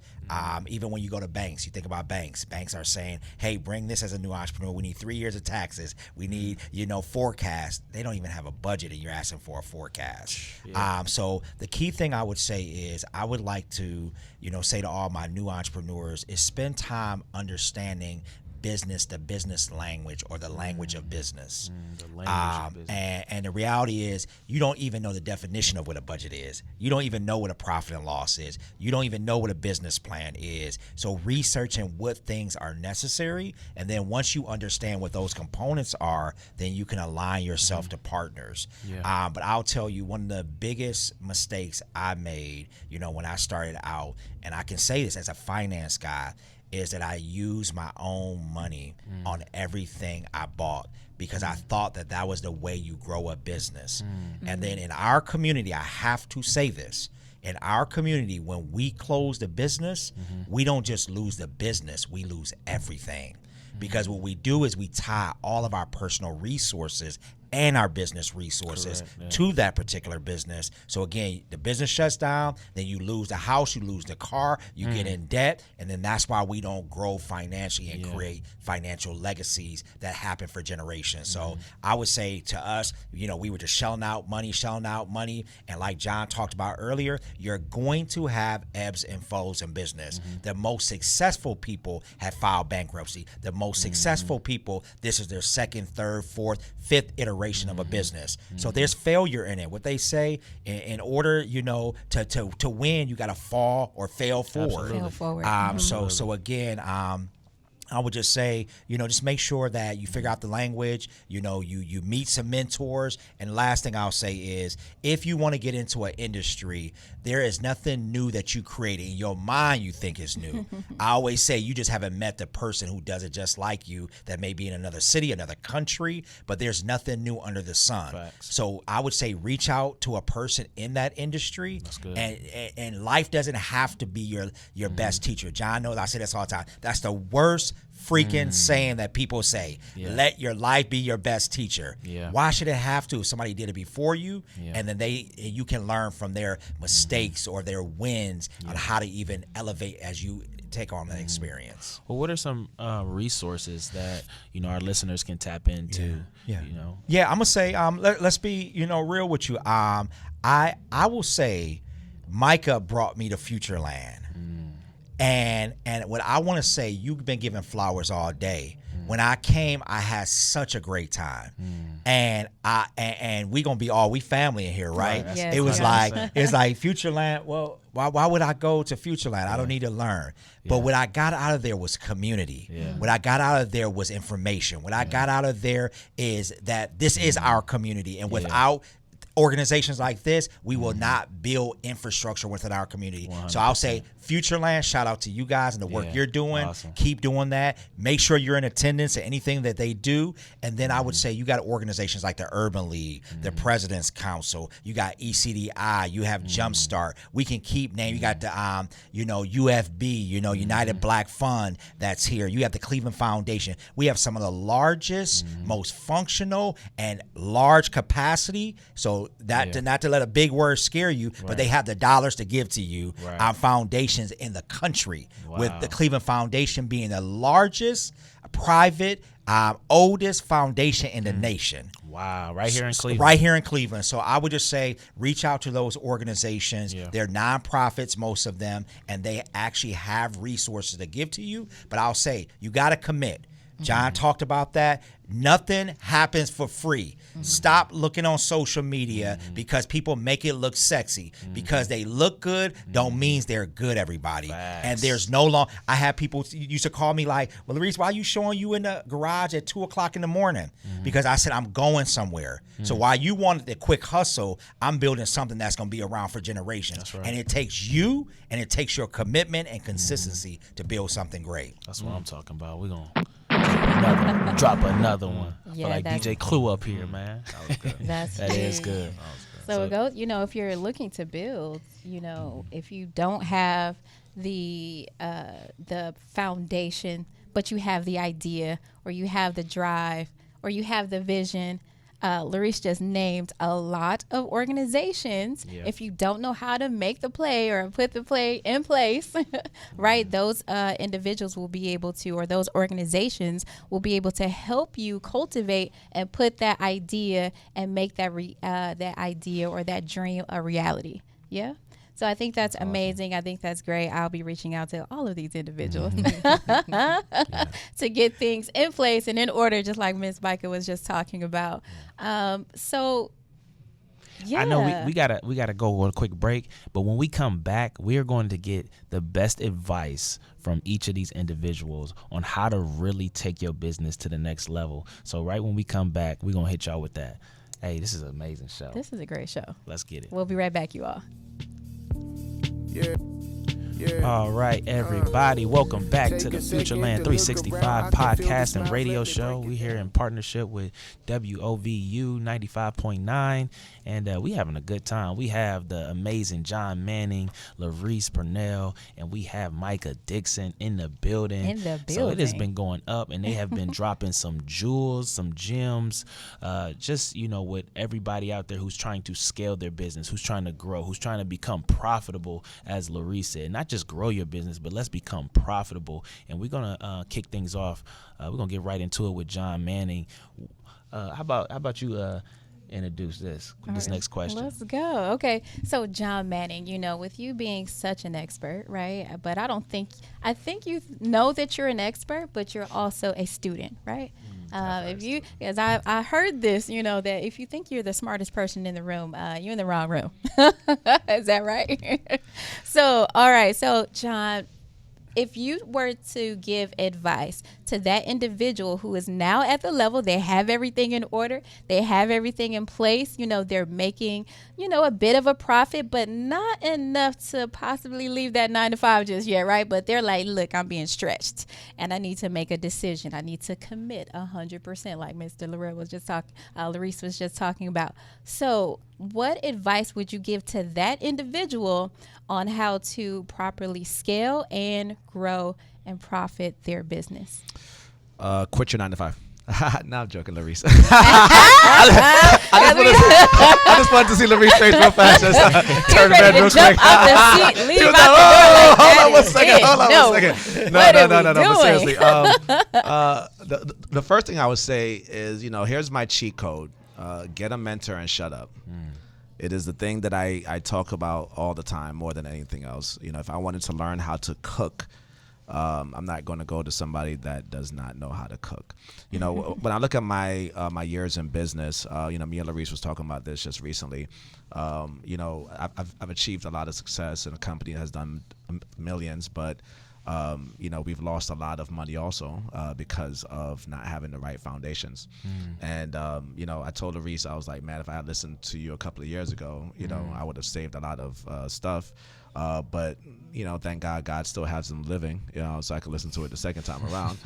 Speaker 7: Even when you go to banks, you think about banks are saying, hey, bring this as a new entrepreneur. We need 3 years of taxes. We need, forecast. They don't even have a budget and you're asking for a forecast. Yeah. So the key thing I would say is I would like to, say to all my new entrepreneurs is spend time understanding the business language or the language of business. And the reality is you don't even know the definition of what a budget is. You don't even know what a profit and loss is. You don't even know what a business plan is. So researching what things are necessary, and then once you understand what those components are, then you can align yourself to partners. Yeah. But I'll tell you, one of the biggest mistakes I made, when I started out, and I can say this as a finance guy, is that I use my own money on everything I bought because I thought that was the way you grow a business. And then in our community, I have to say this, in our community, when we close the business, we don't just lose the business, we lose everything. Because what we do is we tie all of our personal resources and our business resources to that particular business. So again, the business shuts down, then you lose the house, you lose the car, you get in debt, and then that's why we don't grow financially and create financial legacies that happen for generations. So I would say to us, we were just shelling out money, and like John talked about earlier, you're going to have ebbs and flows in business. The most successful people have filed bankruptcy. The most successful people, this is their second, third, fourth, fifth iteration of a business. So there's failure in it. What they say, in order, to win, you got to fall or fail forward.
Speaker 2: Fail forward.
Speaker 7: So again, I would just say, just make sure that you figure out the language, you meet some mentors. And last thing I'll say is, if you want to get into an industry, there is nothing new that you create in your mind you think is new. I always say you just haven't met the person who does it just like you, that may be in another city, another country, but there's nothing new under the sun.
Speaker 5: Facts.
Speaker 7: So I would say reach out to a person in that industry.
Speaker 5: That's good.
Speaker 7: And life doesn't have to be your best teacher. John knows I say this all the time. That's the worst freaking saying that people say. Let your life be your best teacher. Why should it have to? If somebody did it before you, and then you can learn from their mistakes or their wins on how to even elevate as you take on that experience.
Speaker 5: Well, what are some resources that our listeners can tap into?
Speaker 7: I'm gonna say let's be real with you. I will say Micah brought me to FutureLand. And what I want to say, you've been giving flowers all day. When I came, I had such a great time, and we gonna be we family in here, right?
Speaker 2: Yes,
Speaker 7: it was like FutureLand. Well, why would I go to FutureLand? I don't need to learn. But what I got out of there was community. What I got out of there was information. What I got out of there is that this is our community, and without organizations like this, we will not build infrastructure within our community.
Speaker 5: 100%.
Speaker 7: So I'll say FutureLand, shout out to you guys and the work you're doing.
Speaker 5: Awesome.
Speaker 7: Keep doing that. Make sure you're in attendance at anything that they do. And then I would say you got organizations like the Urban League, the President's Council, you got ECDI, you have Jumpstart. We can keep naming. You got the UFB, United Black Fund that's here. You have the Cleveland Foundation. We have some of the largest, most functional and large capacity. So that not to let a big word scare you, but they have the dollars to give to you. Our foundations in the country, with the Cleveland Foundation being the largest private, oldest foundation in the nation.
Speaker 5: Wow, right here in Cleveland.
Speaker 7: Right here in Cleveland. So I would just say reach out to those organizations. They're nonprofits, most of them, and they actually have resources to give to you. But I'll say you got to commit. John talked about that. Nothing happens for free. Stop looking on social media because people make it look sexy. Because they look good don't mean they're good, everybody.
Speaker 5: Facts.
Speaker 7: And there's no long. I have people used to call me like, well, LaRese, why are you showing you in the garage at 2 o'clock in the morning? Because I said I'm going somewhere. So while you wanted the quick hustle, I'm building something that's going to be around for generations.
Speaker 5: That's right.
Speaker 7: And it takes you and it takes your commitment and consistency to build something great.
Speaker 5: That's what I'm talking about. We're going to drop another one. I feel like DJ Clue up here, man. That was good.
Speaker 2: That
Speaker 5: is good.
Speaker 2: So it goes, if you're looking to build, if you don't have the foundation, but you have the idea, or you have the drive, or you have the vision. LaRese just named a lot of organizations. If you don't know how to make the play or put the play in place, right, those individuals will be able to, or those organizations will be able to help you cultivate and put that idea and make that that idea or that dream a reality. Yeah. So I think that's amazing. I think that's great. I'll be reaching out to all of these individuals to get things in place and in order, just like Ms. Micah was just talking about. So, yeah.
Speaker 5: I know we gotta go on a quick break, but when we come back, we are going to get the best advice from each of these individuals on how to really take your business to the next level. So right when we come back, we're gonna hit y'all with that. Hey, this is an amazing show.
Speaker 2: This is a great show.
Speaker 5: Let's get it.
Speaker 2: We'll be right back, you all.
Speaker 1: Yeah.
Speaker 5: All right, everybody. Welcome back to the FutureLand 365 podcast and radio show. We here in partnership with WOVU 95.9, and we having a good time. We have the amazing Jon Manning, LaRese Purnell, and we have Micah Dixon in the building. So it has been going up, and they have been dropping some jewels, some gems, just, with everybody out there who's trying to scale their business, who's trying to grow, who's trying to become profitable, as LaRese said. Not just grow your business, but let's become profitable. And we're gonna kick things off. We're gonna get right into it with Jon Manning. How about you introduce this next question?
Speaker 2: Let's go. Okay, so Jon Manning, with you being such an expert, right? But I think you know that you're an expert, but you're also a student, right? Because I heard this, that if you think you're the smartest person in the room, you're in the wrong room. Is that right? So, all right. So, Jon, if you were to give advice to that individual who is now at the level, they have everything in order, they have everything in place, they're making, a bit of a profit, but not enough to possibly leave that 9-to-5 just yet, right? But they're like, look, I'm being stretched and I need to make a decision. I need to commit 100%, like Mr. LaRese was just talking about. So what advice would you give to that individual on how to properly scale and grow and profit their business?
Speaker 8: Quit your 9-to-5. No, I'm joking, LaRese. I just wanted to see LaRese face real fast. Just turn the bed real quick. Hold on one second. No. But seriously, the first thing I would say is, here's my cheat code. Get a mentor and shut up. It is the thing that I talk about all the time more than anything else. If I wanted to learn how to cook, I'm not going to go to somebody that does not know how to cook. When I look at my years in business, me and LaRese was talking about this just recently. I've achieved a lot of success in a company that has done millions, but we've lost a lot of money also because of not having the right foundations. And I told LaRese, I was like, man, if I had listened to you a couple of years ago, I would have saved a lot of stuff. But thank God still has them living, so I can listen to it the second time around.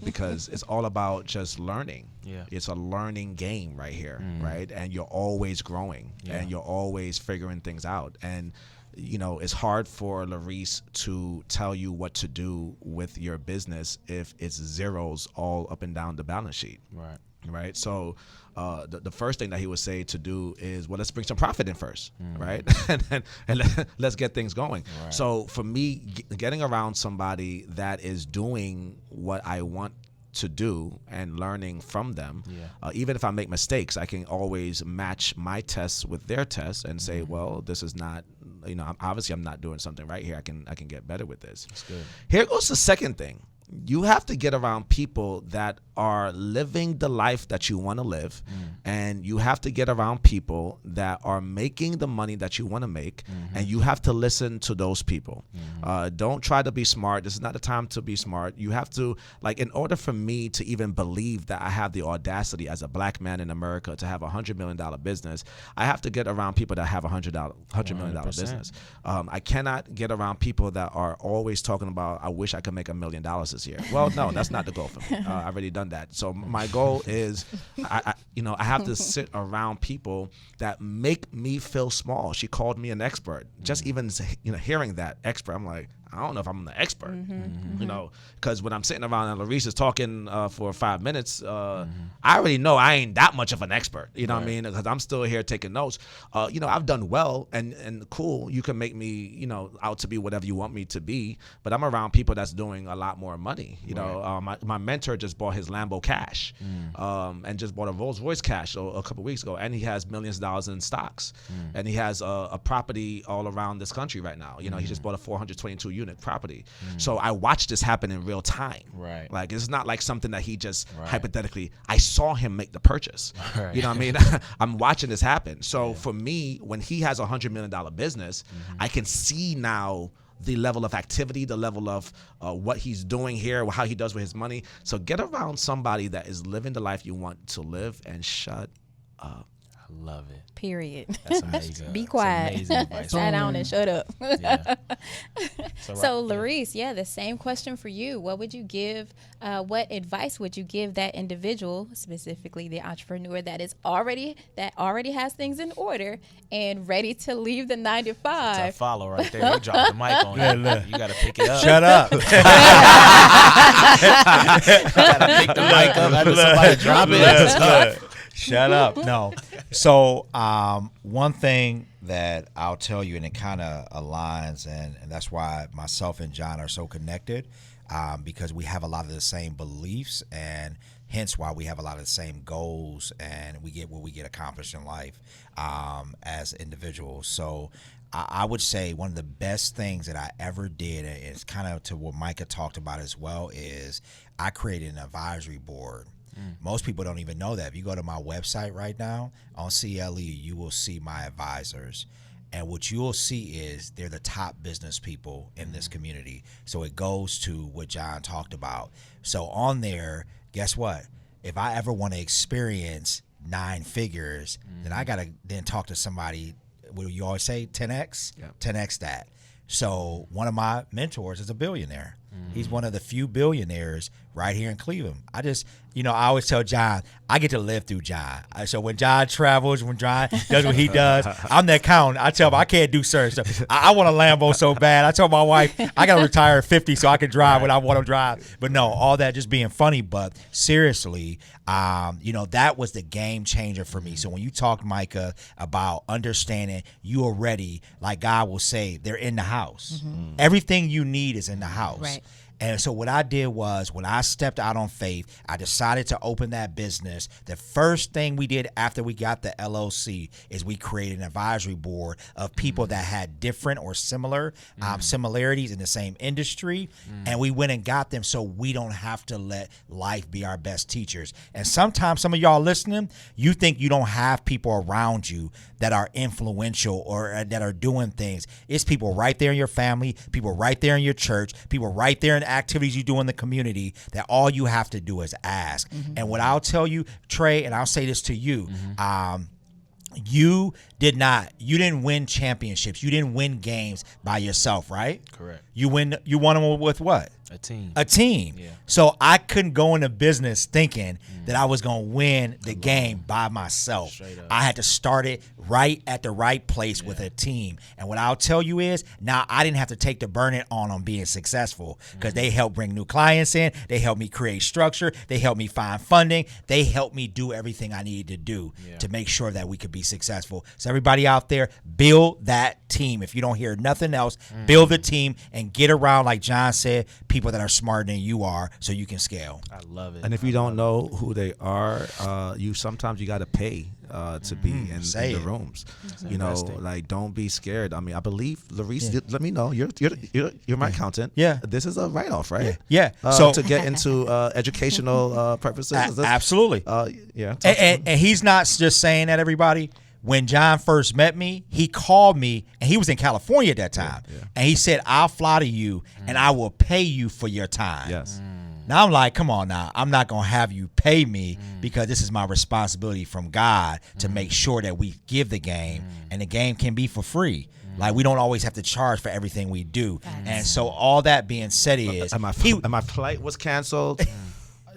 Speaker 8: Because it's all about just learning. Yeah, it's a learning game right here, right? And you're always growing, and you're always figuring things out. And it's hard for LaRese to tell you what to do with your business if it's zeros all up and down the balance sheet. Right. So the first thing that he would say to do is, well, let's bring some profit in first, right? and let's get things going. Right. So for me, getting around somebody that is doing what I want to do and learning from them, even if I make mistakes, I can always match my tests with their tests and say, well, this is not, obviously I'm not doing something right here. I can get better with this. That's good. Here goes the second thing. You have to get around people that are living the life that you want to live, and you have to get around people that are making the money that you want to make, and you have to listen to those people. Don't try to be smart. This is not the time to be smart. You have to, in order for me to even believe that I have the audacity as a black man in America to have $100 million business, I have to get around people that have $100 million business. I cannot get around people that are always talking about, I wish I could make $1 million this year. Well, no, that's not the goal for me. I've already done that. So my goal is, I have to sit around people that make me feel small. She called me an expert. Just even, hearing that expert, I'm like, I don't know if I'm the expert, because when I'm sitting around and LaRese is talking for 5 minutes, I already know I ain't that much of an expert, what I mean? Because I'm still here taking notes. I've done well and cool. You can make me, out to be whatever you want me to be, but I'm around people that's doing a lot more money. My mentor just bought his Lambo cash and just bought a Rolls Royce cash a couple weeks ago, and he has millions of dollars in stocks, and he has a property all around this country right now. He just bought a 422 unit property. So I watched this happen in real time. Right. Like, it's not like something that he just hypothetically, I saw him make the purchase. Right. You know what I mean? I'm watching this happen. So for me, when he has $100 million business, I can see now the level of activity, the level of what he's doing here, how he does with his money. So get around somebody that is living the life you want to live, and shut up.
Speaker 5: I love it.
Speaker 2: Period.
Speaker 5: That's amazing.
Speaker 2: Be quiet.
Speaker 5: Amazing advice.
Speaker 2: Sit down and shut up.
Speaker 5: Yeah.
Speaker 2: So LaRese, the same question for you. What would you give? What advice would you give that individual, specifically the entrepreneur that already has things in order and ready to leave the 9 to 5?
Speaker 5: That's a follow right there. You dropped the mic on it. You got to pick it up.
Speaker 9: Shut up.
Speaker 5: You got to pick the mic up after somebody drop it. That's tough.
Speaker 9: Shut up. No. So one thing that I'll tell you, and it kind of aligns, and that's why myself and Jon are so connected, because we have a lot of the same beliefs, and hence why we have a lot of the same goals, and we get what we get accomplished in life as individuals. So I would say one of the best things that I ever did, and it's kind of to what Micah talked about as well, is I created an advisory board. Most people don't even know that. If you go to my website right now on CLE, you will see my advisors. And what you'll see is they're the top business people in this community. So it goes to what Jon talked about. So on there, guess what? If I ever want to experience 9 figures, then I got to then talk to somebody, what do you always say, 10X? Yep. 10X that. So one of my mentors is a billionaire. He's one of the few billionaires right here in Cleveland. I just, I always tell Jon, I get to live through Jon. So when Jon travels, when Jon does what he does, I'm the accountant. I tell him I can't do certain stuff. I want a Lambo so bad. I told my wife I got to retire at 50 so I can drive when I want to drive. But no, all that just being funny. But seriously, that was the game changer for me. So when you talk, Micah, about understanding you are ready, like God will say, they're in the house. Everything you need is in the house.
Speaker 6: Right.
Speaker 9: And so what I did was, when I stepped out on faith, I decided to open that business. The first thing we did after we got the LLC is we created an advisory board of people that had different or similar similarities in the same industry. And we went and got them so we don't have to let life be our best teachers. And sometimes some of y'all listening, you think you don't have people around you that are influential or that are doing things. It's people right there in your family, people right there in your church, people right there in the activities you do in the community, that all you have to do is ask. And what I'll tell you, Trey, and I'll say this to you, you didn't win championships. You didn't win games by yourself, right?
Speaker 5: Correct.
Speaker 9: You won them with what?
Speaker 5: A team. Yeah.
Speaker 9: So I couldn't go into business thinking that I was going to win the game by myself.
Speaker 5: Straight up.
Speaker 9: I had to start it right at the right place with a team. And what I'll tell you is, now I didn't have to take the burden on being successful, because they helped bring new clients in. They helped me create structure. They helped me find funding. They helped me do everything I needed to do to make sure that we could be successful. So everybody out there, build that team. If you don't hear nothing else, build the team and get around, like Jon said, people that are smarter than you are, so you can scale.
Speaker 5: I love it.
Speaker 8: And if you don't know who they are, you got to pay to be in the rooms. You know, like, don't be scared. I mean, I believe LaRese. Let me know. You're my accountant.
Speaker 9: Yeah.
Speaker 8: This is a write-off, right?
Speaker 9: Yeah.
Speaker 8: So to get into educational purposes.
Speaker 9: Absolutely.
Speaker 8: Yeah.
Speaker 9: And he's not just saying that, everybody. When Jon first met me, he called me, and he was in California at that time. And he said, I'll fly to you and I will pay you for your time.
Speaker 8: Yes.
Speaker 9: Now I'm like, come on now. I'm not going to have you pay me, because this is my responsibility from God to make sure that we give the game, and the game can be for free. Like, we don't always have to charge for everything we do. And so all that being said is,
Speaker 8: and my flight was canceled.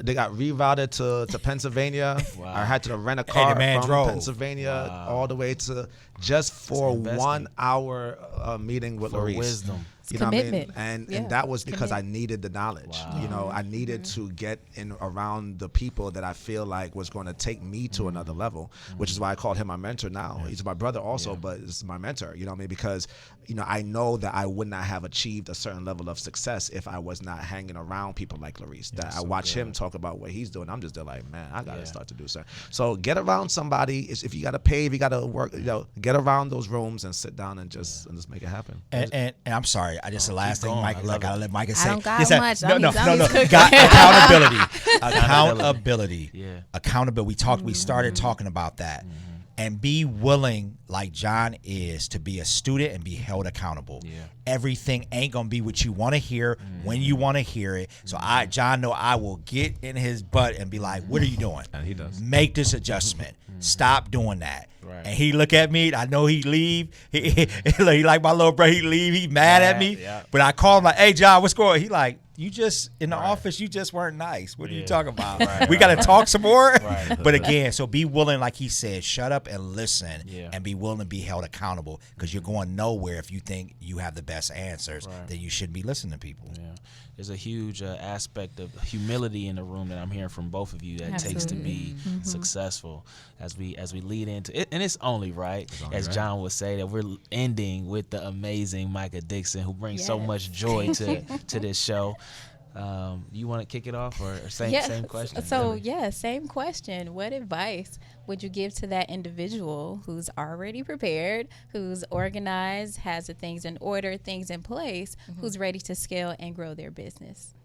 Speaker 8: They got rerouted to Pennsylvania.
Speaker 5: Wow.
Speaker 8: I had to rent a car from
Speaker 9: drove.
Speaker 8: Pennsylvania all the way to just for 1 hour meeting with LaRese.
Speaker 5: Wisdom.
Speaker 8: You know
Speaker 4: commitment.
Speaker 8: what I mean? And that was because I needed the knowledge.
Speaker 5: Wow.
Speaker 8: You know, I needed to get in around the people that I feel like was going to take me to another level, which is why I called him my mentor now. He's my brother also, but it's my mentor, you know what I mean? Because, you know, I know that I would not have achieved a certain level of success if I was not hanging around people like LaRese. That I watch him talk about what he's doing. I'm just there like, man, I got to start to do something. So get around somebody. If you got to pay, if you got to work, you know, get around those rooms and sit down and just make it happen.
Speaker 9: And I'm sorry, I just the last thing, Mike, I gotta let Micah say.
Speaker 6: I don't got much.
Speaker 9: No. Accountability.
Speaker 5: Yeah.
Speaker 9: Accountability. We started talking about that. And be willing, like Jon is, to be a student and be held accountable.
Speaker 5: Yeah.
Speaker 9: Everything ain't gonna be what you want to hear when you want to hear it. So Jon know I will get in his butt and be like, what are you doing?
Speaker 8: And he does.
Speaker 9: Make this adjustment. Stop doing that.
Speaker 5: Right.
Speaker 9: And he look at me. I know he leave. He like my little brother. He leave. He mad at me.
Speaker 5: Yeah.
Speaker 9: But I call him like, hey, Jon, what's going on? He like, you just in the office. You just weren't nice. What are you talking about? We got to talk some more.
Speaker 5: Right.
Speaker 9: But again, so be willing, like he said, shut up and listen,
Speaker 5: Yeah.
Speaker 9: and be willing to be held accountable, because you're going nowhere if you think you have the best answers. Then you shouldn't be listening to people.
Speaker 5: Yeah. There's a huge aspect of humility in the room that I'm hearing from both of you that takes to be successful as we lead into it. And it's only right, as Jon would say, that we're ending with the amazing Micah Dixon, who brings so much joy to this show. You want to kick it off, or same question?
Speaker 2: So same question. What advice would you give to that individual who's already prepared, who's organized, has the things in order, things in place, who's ready to scale and grow their business?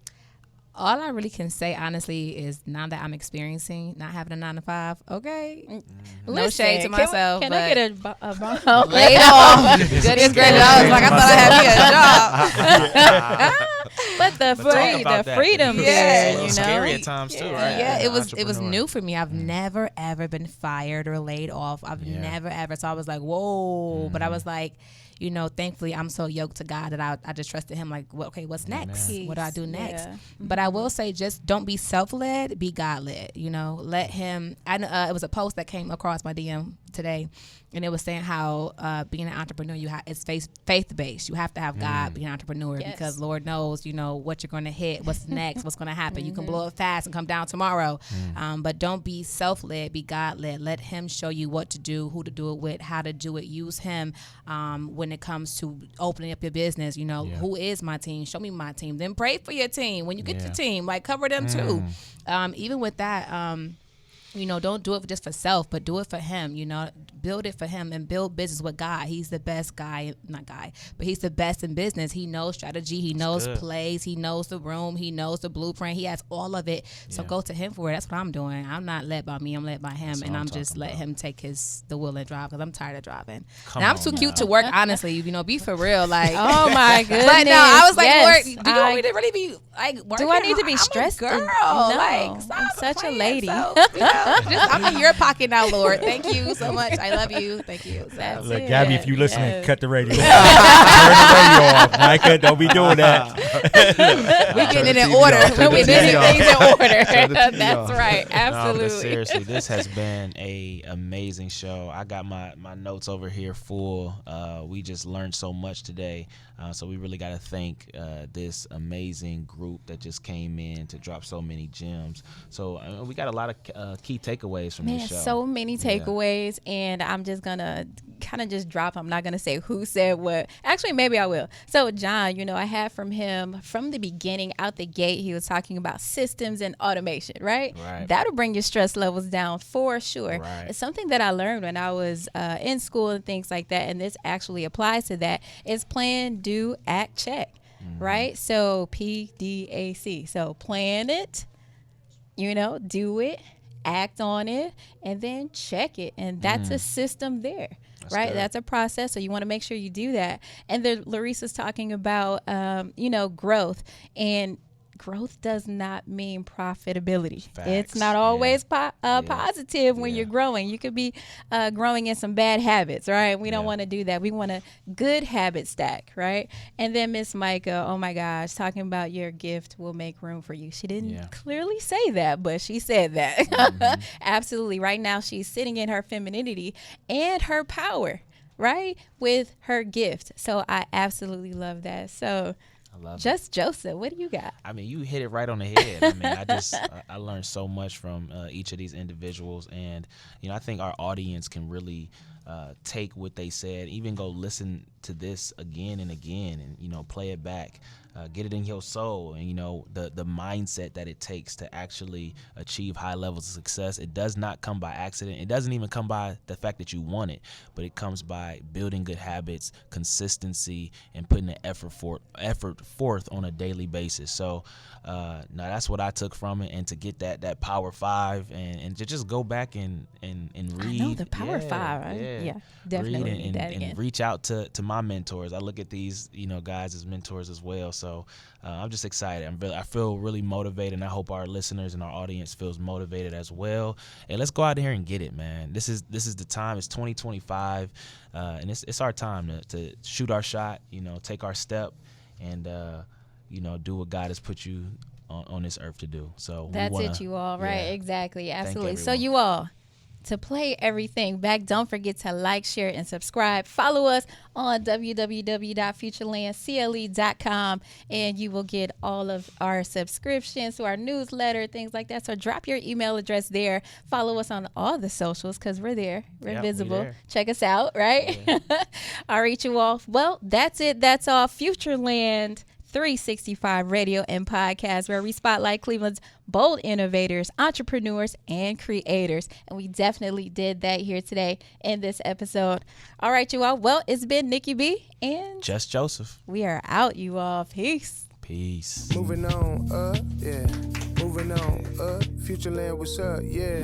Speaker 6: All I really can say, honestly, is now that I'm experiencing not having a 9-to-5, okay, no shade to myself.
Speaker 2: Can
Speaker 6: but
Speaker 2: I get a bomb?
Speaker 6: laid off. Goodness gracious, I was like, I thought I had me a job.
Speaker 2: But the freedom there, you know.
Speaker 5: Scary at times too, right?
Speaker 6: Yeah, it was
Speaker 5: Entrepreneur.
Speaker 6: new for me. I've never ever been fired or laid off. I've never ever. So I was like, whoa. But I was like, you know, thankfully I'm so yoked to God that I just trusted him. Like, well, okay, what's next? What do I do next?
Speaker 2: Yeah.
Speaker 6: But I will say, just don't be self-led, be God-led. You know, let him. I know it was a post that came across my DM today, and it was saying how being an entrepreneur, it's faith based. You have to have God being an entrepreneur because Lord knows, what you're going to hit, what's next, what's going to happen. You can blow it fast and come down tomorrow, but don't be self-led, be God-led. Let Him show you what to do, who to do it with, how to do it. Use Him when it comes to opening up your business. Who is my team? Show me my team. Then pray for your team when you get your team. Like, cover them too. Even with that, don't do it just for self, but do it for Him. Build it for Him and build business with God. He's the best but He's the best in business. He knows strategy. He knows plays. He knows the room. He knows the blueprint. He has all of it. So go to Him for it. That's what I'm doing. I'm not led by me. I'm led by Him, and I'm just let Him take the wheel and drive because I'm tired of driving. And I'm too cute to work. Honestly, be for real. Like,
Speaker 2: oh my goodness.
Speaker 6: But no, I was like, Lord, do you want me to really be like working?
Speaker 2: Do I need to be stressed?
Speaker 6: I'm a girl.
Speaker 2: No,
Speaker 6: like,
Speaker 2: I'm such a lady.
Speaker 6: So, I'm in your pocket now, Lord. Thank you so much. I love you. Thank you. That's
Speaker 9: Look,
Speaker 6: it.
Speaker 9: Gabby, if you listening, cut the radio off. Turn the radio off. Micah, don't be doing that.
Speaker 6: We getting it in order. We getting things in order.
Speaker 2: That's right. Absolutely.
Speaker 5: No, but seriously, this has been a amazing show. I got my notes over here full. We just learned so much today. So we really got to thank this amazing group that just came in to drop so many gems. So we got a lot of key takeaways from this show.
Speaker 2: So many takeaways, and I'm just gonna kind of just drop. I'm not gonna say who said what. Actually, maybe I will. So Jon, I had from him from the beginning out the gate. He was talking about systems and automation, right? That'll bring your stress levels down for sure. It's something that I learned when I was in school and things like that, and this actually applies to that. It's plan, do, act, check. Right? So PDAC. So plan it, do it, act on it, and then check it. And that's a system there. Right? Good. That's a process. So you want to make sure you do that. And then LaRese is talking about, growth. And growth does not mean profitability. Facts. It's not always positive when you're growing. You could be growing in some bad habits, right? We don't want to do that. We want a good habit stack, right? And then Miss Micah, oh my gosh, talking about your gift will make room for you. She didn't clearly say that, but she said that. Absolutely. Right now, she's sitting in her femininity and her power, right? With her gift. So I absolutely love that. So Just Joseph, what do you got?
Speaker 5: I mean, you hit it right on the head. I mean, I learned so much from each of these individuals, and I think our audience can really take what they said, even go listen to this again and again, and play it back. Get it in your soul, and the mindset that it takes to actually achieve high levels of success. It does not come by accident. It doesn't even come by the fact that you want it, but it comes by building good habits, consistency, and putting the effort forth on a daily basis. So now that's what I took from it, and to get that Power 5 and to just go back and read.
Speaker 2: I know the Power 5, right? Yeah, definitely.
Speaker 5: Read and reach out to my mentors. I look at these guys as mentors as well. So I'm just excited. I feel really motivated, and I hope our listeners and our audience feels motivated as well. And let's go out there and get it, man. This is the time. It's 2025, and it's our time to shoot our shot. Take our step, and do what God has put you on this earth to do. So
Speaker 2: that's it, you all. Right? Exactly. Absolutely. So you all, to play everything back, don't forget to like, share, and subscribe. Follow us on www.futurelandcle.com, and you will get all of our subscriptions to our newsletter, things like that. So drop your email address there. Follow us on all the socials because we're there. We're visible. We're there. Check us out, right? Yeah. All right, you all. Well, that's it. That's all. FutureLand 365 radio and podcast, where we spotlight Cleveland's bold innovators, entrepreneurs, and creators. And we definitely did that here today in this episode. All right, you all. Well, it's been Nikki B and
Speaker 5: Just Joseph.
Speaker 2: We are out, you all. Peace.
Speaker 5: Peace.
Speaker 1: Moving on, Moving on, FutureLand, what's up? Yeah.